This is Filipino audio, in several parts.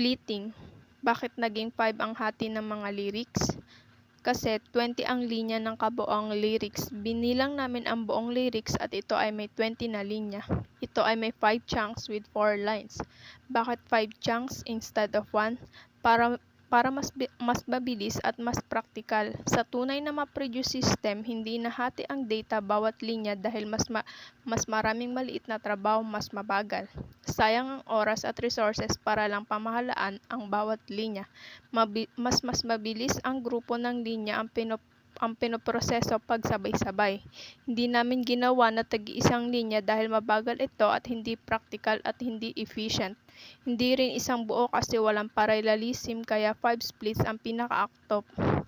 Splitting. Bakit naging 5 ang hati ng mga lyrics? Kasi 20 ang linya ng kabuoang lyrics. Binilang namin ang buong lyrics at ito ay may 20 na linya. Ito ay may 5 chunks with 4 lines. Bakit 5 chunks instead of 1? Para mas mabilis at mas praktikal. Sa tunay na ma-produce system, hindi nahati ang data bawat linya dahil mas maraming maliit na trabaho, mas mabagal. Sayang ang oras at resources para lang pamahalaan ang bawat linya. Mas mabilis ang grupo ng linya ang pinoproseso pag sabay-sabay. Hindi namin ginawa na tagi-isang linya dahil mabagal ito at hindi practical at hindi efficient. Hindi rin isang buo kasi walang parallelism kaya 5 splits ang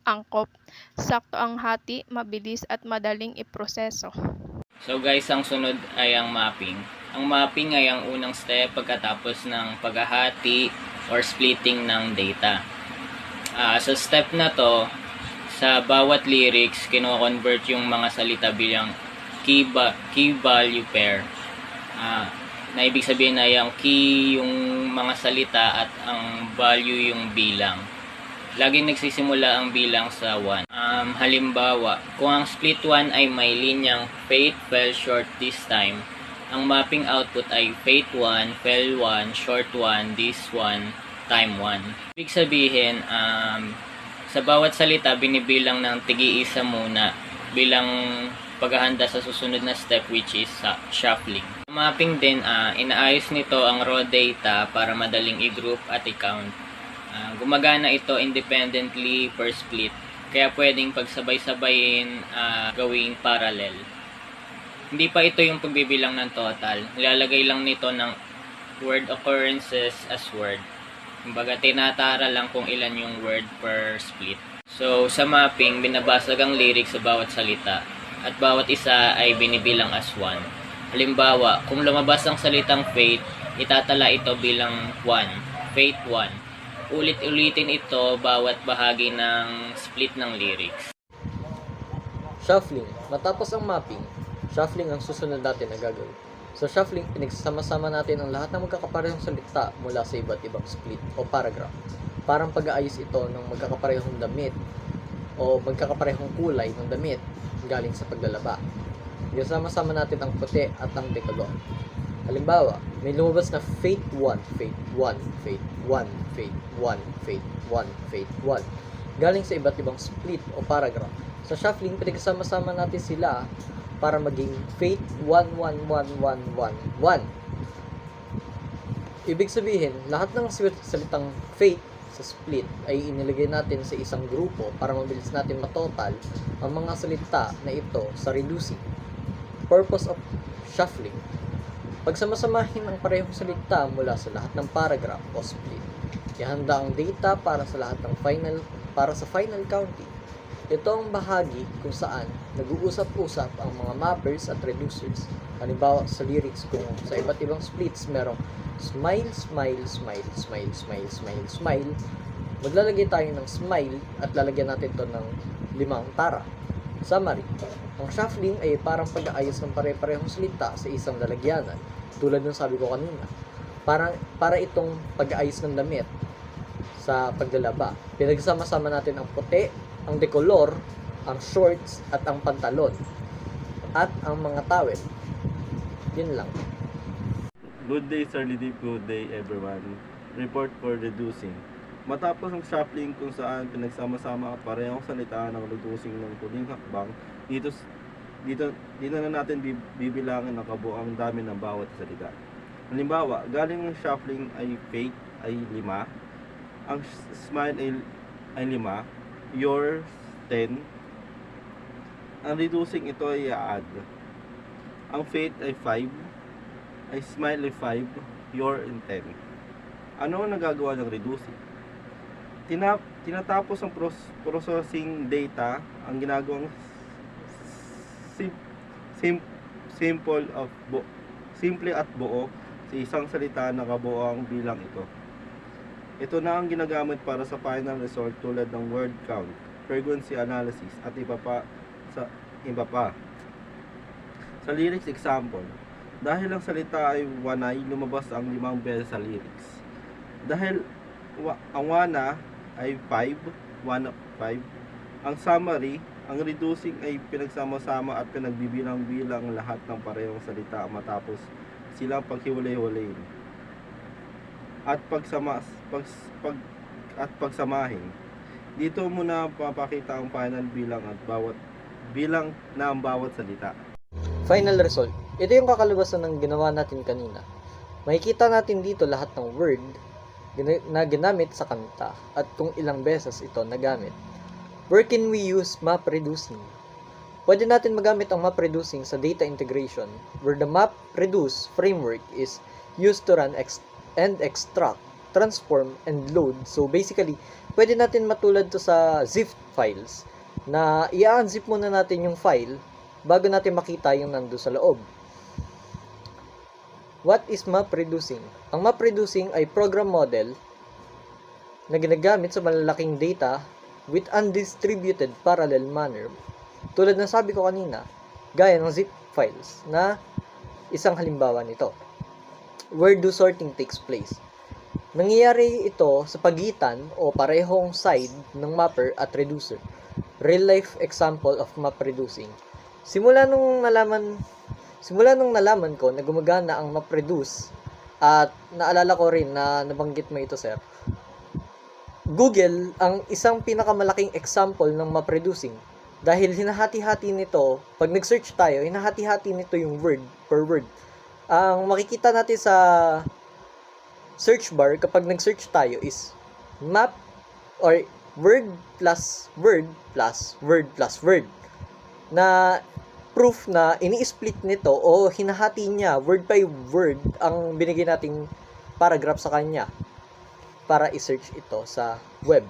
angkop. Sakto ang hati, mabilis at madaling iproseso. So guys, ang sunod ay ang mapping. Ang mapping ay ang unang step pagkatapos ng paghahati or splitting ng data. Sa step na to, sa bawat lyrics, kino-convert yung mga salita bilang key value pair. Na ibig sabihin na yung key yung mga salita at ang value yung bilang. Laging nagsisimula ang bilang sa 1. Halimbawa, kung ang split 1 ay may linyang fate fell short this time, ang mapping output ay fate 1, fell 1, short 1, this 1, time 1. Ibig sabihin, sa bawat salita, binibilang ng tigi-isa muna bilang paghahanda sa susunod na step which is shuffling. Mapping din, inaayos nito ang raw data para madaling i-group at i-count. Gumagana ito independently per split, kaya pwedeng pagsabay-sabayin gawing parallel. Hindi pa ito yung pagbibilang ng total, nilalagay lang nito ng word occurrences as word. Kumbaga, tinatara lang kung ilan yung word per split. So, sa mapping, binabasag ang lyrics sa bawat salita at bawat isa ay binibilang as 1. Halimbawa, kung lumabas ang salitang fate, itatala ito bilang 1, fate 1. Ulit-ulitin ito bawat bahagi ng split ng lyrics. Shuffling. Matapos ang mapping, shuffling ang susunod natin na gagawin. Sa shuffling, pinagsama-sama natin ang lahat ng magkakaparehong salita mula sa iba't ibang split o paragraph. Parang pag-aayos ito ng magkakaparehong damit o magkakaparehong kulay ng damit galing sa paglalaba. Pinagsama-sama natin ang puti at ang decolor. Halimbawa, may lumabas na fate 1, fate 1, fate 1, fate 1, fate 1, fate 1 galing sa iba't ibang split o paragraph. Sa shuffling, pinagsama-sama natin sila para maging fate 1-1-1-1-1-1. Ibig sabihin, lahat ng salitang fate sa split ay inilagay natin sa isang grupo para mabilis natin matotal ang mga salita na ito sa reducing. Purpose of shuffling: pagsamasamahin ang parehong salita mula sa lahat ng paragraph o split. Ihanda ang data para sa final counting. Ito ang bahagi kung saan nag-uusap-usap ang mga mappers at reducers. Halimbawa sa lyrics, kung sa iba't ibang splits merong smile, smile, smile, smile, smile, smile, smile, maglalagay tayo ng smile at lalagyan natin ito ng 5 tara. Summary: ang shuffling ay parang pag-aayos ng pare-parehong salita sa isang lalagyanan, tulad ng sabi ko kanina. Para itong pag-aayos ng damit sa paglalaba. Pinagsama-sama natin ang puti, ang decolor, ang shorts at ang pantalon at ang mga towel. Yun lang. Good day, Sir Lidip. Good day, everyone. Report for reducing. Matapos ang shuffling kung saan pinagsama-sama ang parehong salita ng reducing ng huling hakbang, dito na natin bibilangin ang kabuang dami ng bawat salita. Halimbawa, galing ng shuffling ay fake ay 5, ang smile ay 5, yours 10, ang reducing ito ay add. Ang fate ay 5, ay smile ay 5, your and 10. Ano ang nagagawa ng reducing? Tinatapos ang processing data, ang ginagawang simple at buo sa isang salita na kabuoang bilang ito. Ito na ang ginagamit para sa final result tulad ng word count, frequency analysis at iba pa. Sa lyrics example, dahil ang salita ay wanay, lumabas ang 5 beses sa lyrics. Dahil ang wana ay 5, 5. Ang summary, ang reducing ay pinagsama-sama at pinagbibilang-bilang lahat ng parehong salita matapos silang paghiwalay-hulayin. At pagsamahin. Dito muna papakita ang final bilang at bawat bilang na ang bawat salita. Final result. Ito yung kakalabasan ng ginawa natin kanina. Makikita natin dito lahat ng word na ginamit sa kanta at kung ilang beses ito nagamit. Where can we use MapReducing? Pwede natin magamit ang MapReducing sa data integration where the MapReduce framework is used to run and extract, transform, and load. So basically, pwede natin matulad to sa zip files na i-unzip muna natin yung file bago natin makita yung nando sa loob. What is MapReducing? Ang MapReducing ay program model na ginagamit sa malalaking data with undistributed parallel manner. Tulad ng sabi ko kanina, gaya ng zip files na isang halimbawa nito. Where do sorting takes place? Nangyayari ito sa pagitan o parehong side ng mapper at reducer. Real life example of MapReducing. Simula nung nalaman ko na gumagana ang MapReduce at naalala ko rin na nabanggit mo ito, sir. Google ang isang pinakamalaking example ng MapReducing dahil hinahati-hati nito, pag nag-search tayo, hinahati-hati nito yung word per word. Ang makikita natin sa search bar kapag nag-search tayo is map or word plus word plus word plus word na proof na ini-split nito o hinahati niya word by word ang binigay nating paragraph sa kanya para i-search ito sa web.